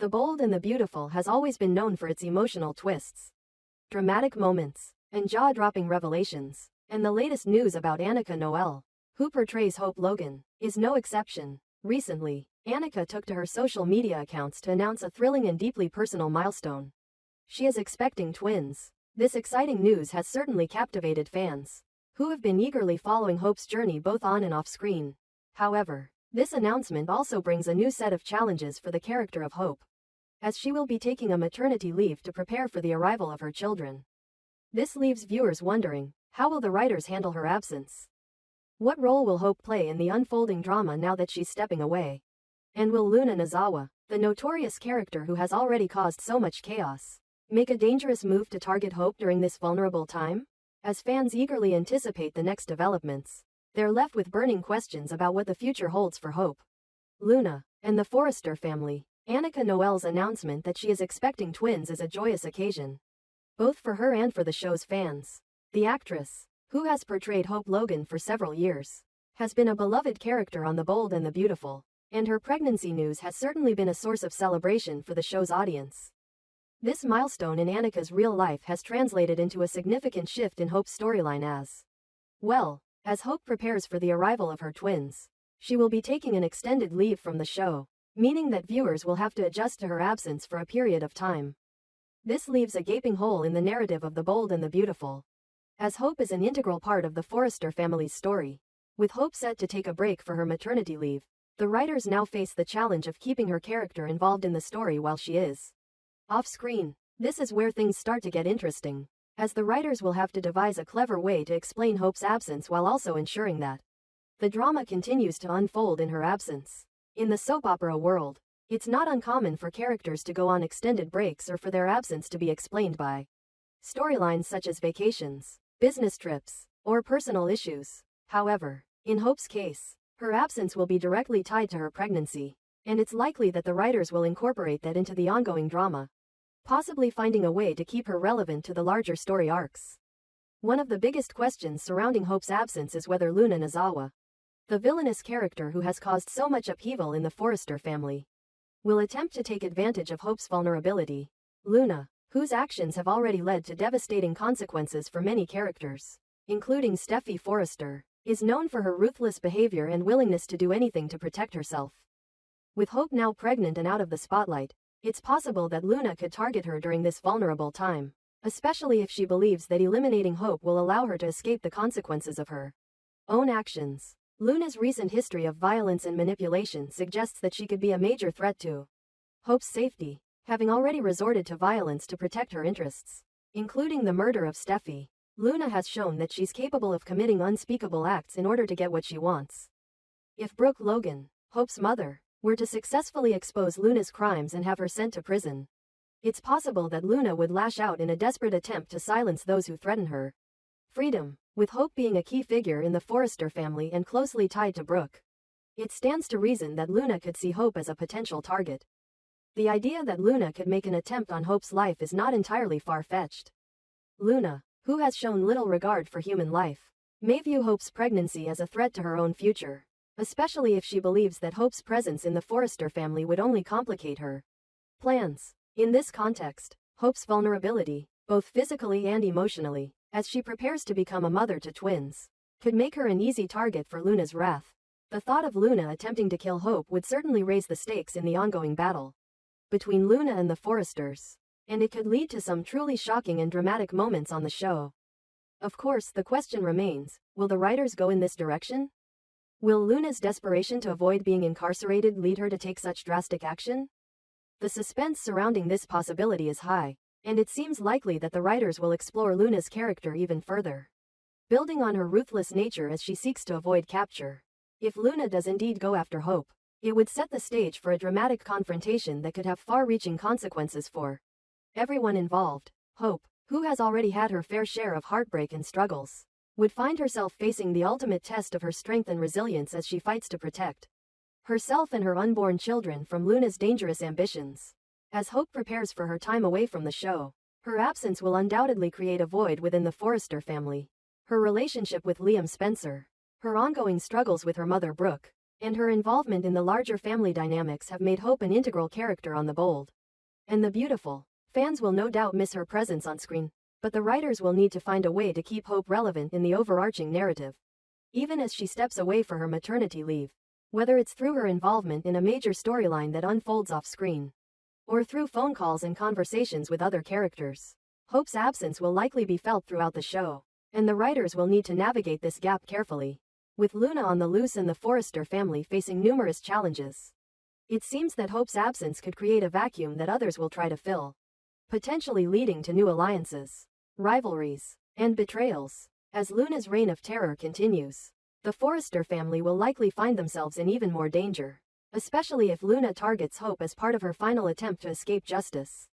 The Bold and the Beautiful has always been known for its emotional twists, dramatic moments, and jaw-dropping revelations. And the latest news about Annika Noelle, who portrays Hope Logan, is no exception. Recently, Annika took to her social media accounts to announce a thrilling and deeply personal milestone. She is expecting twins. This exciting news has certainly captivated fans, who have been eagerly following Hope's journey both on and off screen. However, this announcement also brings a new set of challenges for the character of Hope, as she will be taking a maternity leave to prepare for the arrival of her children. This leaves viewers wondering, how will the writers handle her absence? What role will Hope play in the unfolding drama now that she's stepping away? And will Luna Nozawa, the notorious character who has already caused so much chaos, make a dangerous move to target Hope during this vulnerable time? As fans eagerly anticipate the next developments, they're left with burning questions about what the future holds for Hope, Luna, and the Forrester family. Annika Noelle's announcement that she is expecting twins is a joyous occasion, both for her and for the show's fans. The actress, who has portrayed Hope Logan for several years, has been a beloved character on The Bold and the Beautiful, and her pregnancy news has certainly been a source of celebration for the show's audience. This milestone in Annika's real life has translated into a significant shift in Hope's storyline as Hope prepares for the arrival of her twins. She will be taking an extended leave from the show, meaning that viewers will have to adjust to her absence for a period of time. This leaves a gaping hole in the narrative of The Bold and the Beautiful, as Hope is an integral part of the Forrester family's story. With Hope set to take a break for her maternity leave, the writers now face the challenge of keeping her character involved in the story while she is off-screen. This is where things start to get interesting, as the writers will have to devise a clever way to explain Hope's absence while also ensuring that the drama continues to unfold in her absence. In the soap opera world, it's not uncommon for characters to go on extended breaks or for their absence to be explained by storylines such as vacations, business trips, or personal issues. However, in Hope's case, her absence will be directly tied to her pregnancy, and it's likely that the writers will incorporate that into the ongoing drama, possibly finding a way to keep her relevant to the larger story arcs. One of the biggest questions surrounding Hope's absence is whether Luna Nozawa, the villainous character who has caused so much upheaval in the Forrester family, will attempt to take advantage of Hope's vulnerability. Luna, whose actions have already led to devastating consequences for many characters, including Steffi Forrester, is known for her ruthless behavior and willingness to do anything to protect herself. With Hope now pregnant and out of the spotlight, it's possible that Luna could target her during this vulnerable time, especially if she believes that eliminating Hope will allow her to escape the consequences of her own actions. Luna's recent history of violence and manipulation suggests that she could be a major threat to Hope's safety, having already resorted to violence to protect her interests, including the murder of Steffi. Luna has shown that she's capable of committing unspeakable acts in order to get what she wants. If Brooke Logan, Hope's mother, were to successfully expose Luna's crimes and have her sent to prison, it's possible that Luna would lash out in a desperate attempt to silence those who threaten her freedom. With Hope being a key figure in the Forrester family and closely tied to Brooke, it stands to reason that Luna could see Hope as a potential target. The idea that Luna could make an attempt on Hope's life is not entirely far-fetched. Luna, who has shown little regard for human life, may view Hope's pregnancy as a threat to her own future, especially if she believes that Hope's presence in the Forrester family would only complicate her plans. In this context, Hope's vulnerability, both physically and emotionally, as she prepares to become a mother to twins, could make her an easy target for Luna's wrath. The thought of Luna attempting to kill Hope would certainly raise the stakes in the ongoing battle between Luna and the Forresters, and it could lead to some truly shocking and dramatic moments on the show. Of course, the question remains, will the writers go in this direction? Will Luna's desperation to avoid being incarcerated lead her to take such drastic action? The suspense surrounding this possibility is high, and it seems likely that the writers will explore Luna's character even further, building on her ruthless nature as she seeks to avoid capture. If Luna does indeed go after Hope, it would set the stage for a dramatic confrontation that could have far-reaching consequences for everyone involved. Hope, who has already had her fair share of heartbreak and struggles, would find herself facing the ultimate test of her strength and resilience as she fights to protect herself and her unborn children from Luna's dangerous ambitions. As Hope prepares for her time away from the show, her absence will undoubtedly create a void within the Forrester family. Her relationship with Liam Spencer, her ongoing struggles with her mother Brooke, and her involvement in the larger family dynamics have made Hope an integral character on The Bold and the Beautiful. Fans will no doubt miss her presence on screen, but the writers will need to find a way to keep Hope relevant in the overarching narrative. Even as she steps away for her maternity leave, whether it's through her involvement in a major storyline that unfolds off-screen, or through phone calls and conversations with other characters, Hope's absence will likely be felt throughout the show, and the writers will need to navigate this gap carefully. With Luna on the loose and the Forrester family facing numerous challenges, it seems that Hope's absence could create a vacuum that others will try to fill, potentially leading to new alliances, rivalries, and betrayals. As Luna's reign of terror continues, the Forrester family will likely find themselves in even more danger, especially if Luna targets Hope as part of her final attempt to escape justice.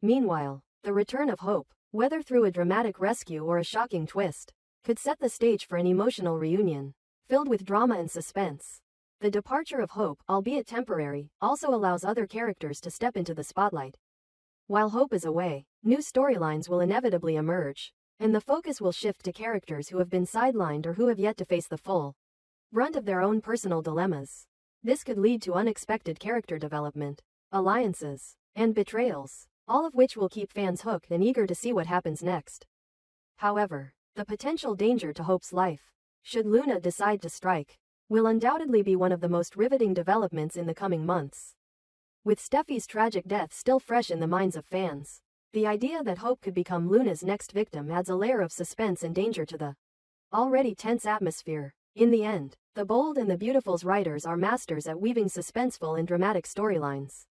Meanwhile, the return of Hope, whether through a dramatic rescue or a shocking twist, could set the stage for an emotional reunion, filled with drama and suspense. The departure of Hope, albeit temporary, also allows other characters to step into the spotlight. While Hope is away, new storylines will inevitably emerge, and the focus will shift to characters who have been sidelined or who have yet to face the full brunt of their own personal dilemmas. This could lead to unexpected character development, alliances, and betrayals, all of which will keep fans hooked and eager to see what happens next. However, the potential danger to Hope's life, should Luna decide to strike, will undoubtedly be one of the most riveting developments in the coming months. With Steffi's tragic death still fresh in the minds of fans, the idea that Hope could become Luna's next victim adds a layer of suspense and danger to the already tense atmosphere. In the end, The Bold and the Beautiful's writers are masters at weaving suspenseful and dramatic storylines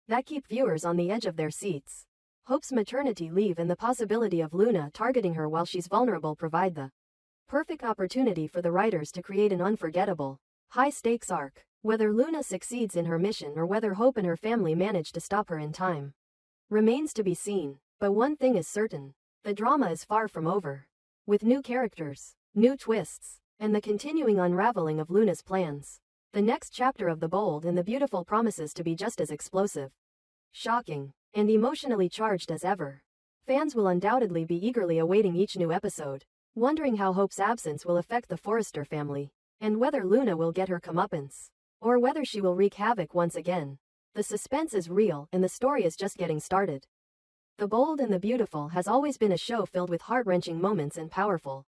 that keep viewers on the edge of their seats. Hope's maternity leave and the possibility of Luna targeting her while she's vulnerable provide the perfect opportunity for the writers to create an unforgettable, high-stakes arc. Whether Luna succeeds in her mission or whether Hope and her family manage to stop her in time remains to be seen, but one thing is certain: the drama is far from over. With new characters, new twists, and the continuing unraveling of Luna's plans, the next chapter of The Bold and the Beautiful promises to be just as explosive, shocking, and emotionally charged as ever. Fans will undoubtedly be eagerly awaiting each new episode, wondering how Hope's absence will affect the Forrester family, and whether Luna will get her comeuppance, or whether she will wreak havoc once again. The suspense is real and the story is just getting started. The Bold and the Beautiful has always been a show filled with heart-wrenching moments and powerful,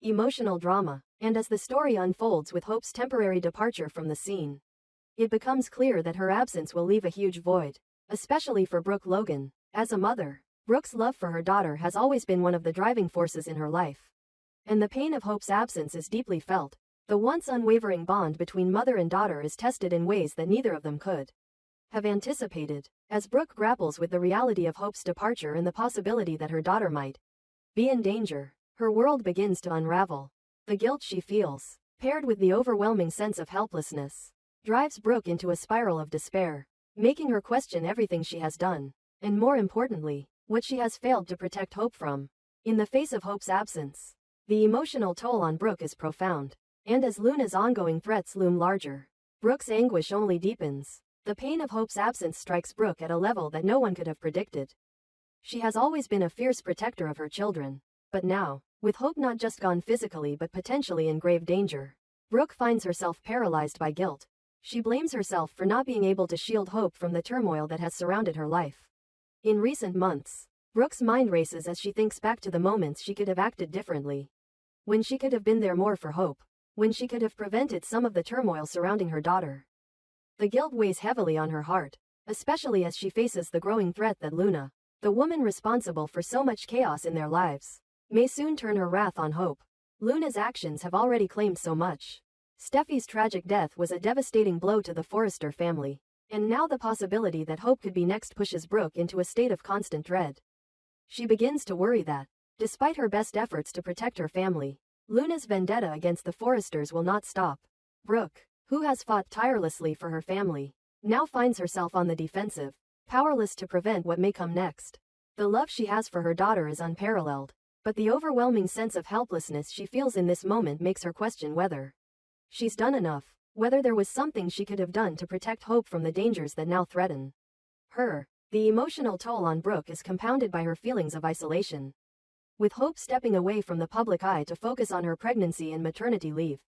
emotional drama, and as the story unfolds with Hope's temporary departure from the scene, it becomes clear that her absence will leave a huge void, especially for Brooke Logan. As a mother, Brooke's love for her daughter has always been one of the driving forces in her life, and the pain of Hope's absence is deeply felt. The once unwavering bond between mother and daughter is tested in ways that neither of them could have anticipated. As Brooke grapples with the reality of Hope's departure and the possibility that her daughter might be in danger, her world begins to unravel. The guilt she feels, paired with the overwhelming sense of helplessness, drives Brooke into a spiral of despair, making her question everything she has done, and more importantly, what she has failed to protect Hope from. In the face of Hope's absence, the emotional toll on Brooke is profound. And as Luna's ongoing threats loom larger, Brooke's anguish only deepens. The pain of Hope's absence strikes Brooke at a level that no one could have predicted. She has always been a fierce protector of her children, but now, with Hope not just gone physically but potentially in grave danger, Brooke finds herself paralyzed by guilt. She blames herself for not being able to shield Hope from the turmoil that has surrounded her life. In recent months, Brooke's mind races as she thinks back to the moments she could have acted differently, when she could have been there more for Hope, when she could have prevented some of the turmoil surrounding her daughter. The guilt weighs heavily on her heart, especially as she faces the growing threat that Luna, the woman responsible for so much chaos in their lives, may soon turn her wrath on Hope. Luna's actions have already claimed so much. Steffi's tragic death was a devastating blow to the Forrester family, and now the possibility that Hope could be next pushes Brooke into a state of constant dread. She begins to worry that, despite her best efforts to protect her family, Luna's vendetta against the Forresters will not stop. Brooke, who has fought tirelessly for her family, now finds herself on the defensive, powerless to prevent what may come next. The love she has for her daughter is unparalleled, but the overwhelming sense of helplessness she feels in this moment makes her question whether she's done enough, whether there was something she could have done to protect Hope from the dangers that now threaten her. The emotional toll on Brooke is compounded by her feelings of isolation. With Hope stepping away from the public eye to focus on her pregnancy and maternity leave,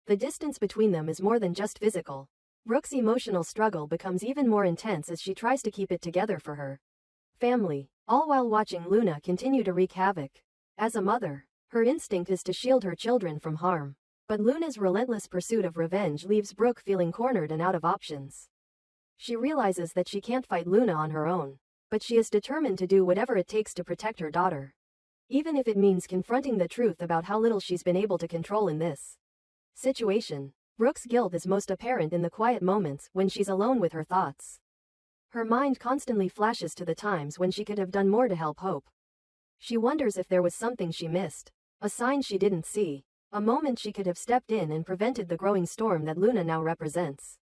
the distance between them is more than just physical. Brooke's emotional struggle becomes even more intense as she tries to keep it together for her family, all while watching Luna continue to wreak havoc. As a mother, her instinct is to shield her children from harm. But Luna's relentless pursuit of revenge leaves Brooke feeling cornered and out of options. She realizes that she can't fight Luna on her own, but she is determined to do whatever it takes to protect her daughter, even if it means confronting the truth about how little she's been able to control in this situation. Brooke's guilt is most apparent in the quiet moments when she's alone with her thoughts. Her mind constantly flashes to the times when she could have done more to help Hope. She wonders if there was something she missed, a sign she didn't see, a moment she could have stepped in and prevented the growing storm that Luna now represents.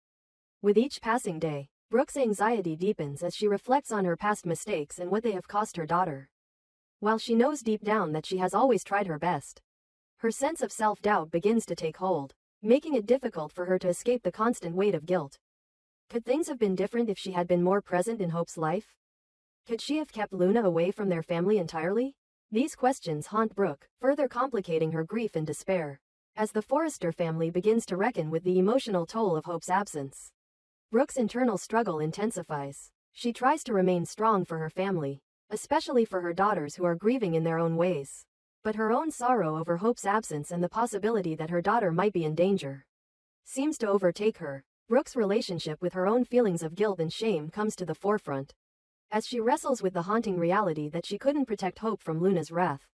With each passing day, Brooke's anxiety deepens as she reflects on her past mistakes and what they have cost her daughter. While she knows deep down that she has always tried her best, her sense of self-doubt begins to take hold, making it difficult for her to escape the constant weight of guilt. Could things have been different if she had been more present in Hope's life? Could she have kept Luna away from their family entirely? These questions haunt Brooke, further complicating her grief and despair. As the Forrester family begins to reckon with the emotional toll of Hope's absence, Brooke's internal struggle intensifies. She tries to remain strong for her family, especially for her daughters who are grieving in their own ways. But her own sorrow over Hope's absence and the possibility that her daughter might be in danger seems to overtake her. Brooke's relationship with her own feelings of guilt and shame comes to the forefront, as she wrestles with the haunting reality that she couldn't protect Hope from Luna's wrath.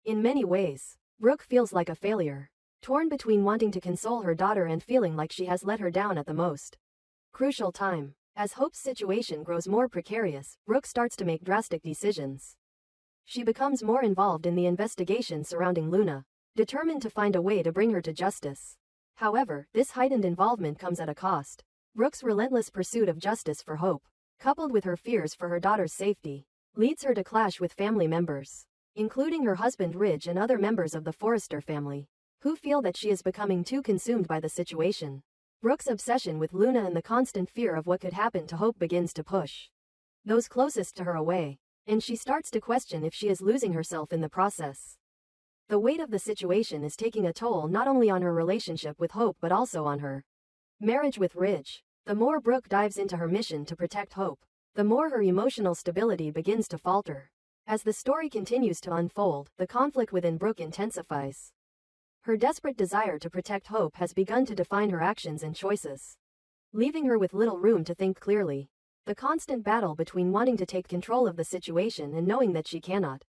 In many ways, Brooke feels like a failure, torn between wanting to console her daughter and feeling like she has let her down at the most crucial time. As Hope's situation grows more precarious, Brooke starts to make drastic decisions. She becomes more involved in the investigation surrounding Luna, determined to find a way to bring her to justice. However, this heightened involvement comes at a cost. Brooke's relentless pursuit of justice for Hope, coupled with her fears for her daughter's safety, leads her to clash with family members, including her husband Ridge and other members of the Forrester family, who feel that she is becoming too consumed by the situation. Brooke's obsession with Luna and the constant fear of what could happen to Hope begins to push those closest to her away, and she starts to question if she is losing herself in the process. The weight of the situation is taking a toll not only on her relationship with Hope but also on her marriage with Ridge. The more Brooke dives into her mission to protect Hope, the more her emotional stability begins to falter. As the story continues to unfold, the conflict within Brooke intensifies. Her desperate desire to protect Hope has begun to define her actions and choices, leaving her with little room to think clearly. The constant battle between wanting to take control of the situation and knowing that she cannot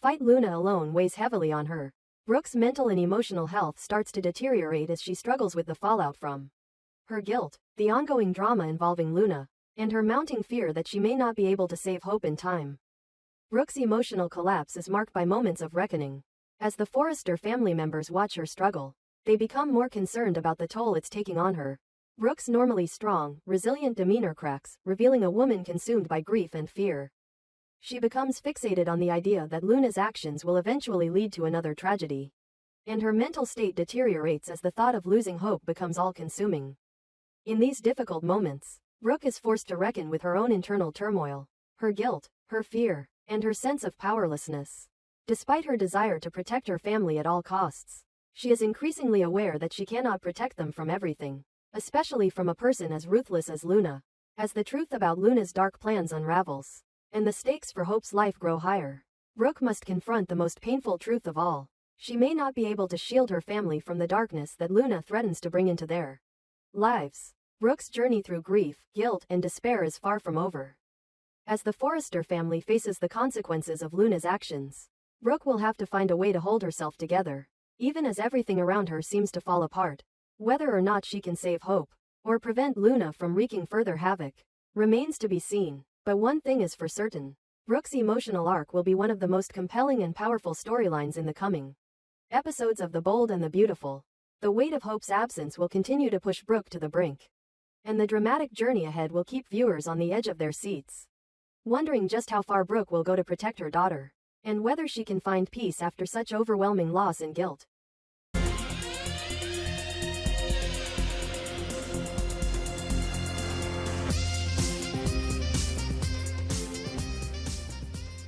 fight Luna alone weighs heavily on her. Brooke's mental and emotional health starts to deteriorate as she struggles with the fallout from her guilt, the ongoing drama involving Luna, and her mounting fear that she may not be able to save Hope in time. Brooke's emotional collapse is marked by moments of reckoning. As the Forrester family members watch her struggle, they become more concerned about the toll it's taking on her. Brooke's normally strong, resilient demeanor cracks, revealing a woman consumed by grief and fear. She becomes fixated on the idea that Luna's actions will eventually lead to another tragedy, and her mental state deteriorates as the thought of losing Hope becomes all-consuming. In these difficult moments, Brooke is forced to reckon with her own internal turmoil, her guilt, her fear, and her sense of powerlessness. Despite her desire to protect her family at all costs, she is increasingly aware that she cannot protect them from everything, especially from a person as ruthless as Luna. As the truth about Luna's dark plans unravels, and the stakes for Hope's life grow higher, Brooke must confront the most painful truth of all. She may not be able to shield her family from the darkness that Luna threatens to bring into their lives. Brooke's journey through grief, guilt, and despair is far from over. As the Forrester family faces the consequences of Luna's actions, Brooke will have to find a way to hold herself together, even as everything around her seems to fall apart. Whether or not she can save Hope, or prevent Luna from wreaking further havoc, remains to be seen. But one thing is for certain: Brooke's emotional arc will be one of the most compelling and powerful storylines in the coming episodes of The Bold and the Beautiful. The weight of Hope's absence will continue to push Brooke to the brink, and the dramatic journey ahead will keep viewers on the edge of their seats, wondering just how far Brooke will go to protect her daughter, and whether she can find peace after such overwhelming loss and guilt.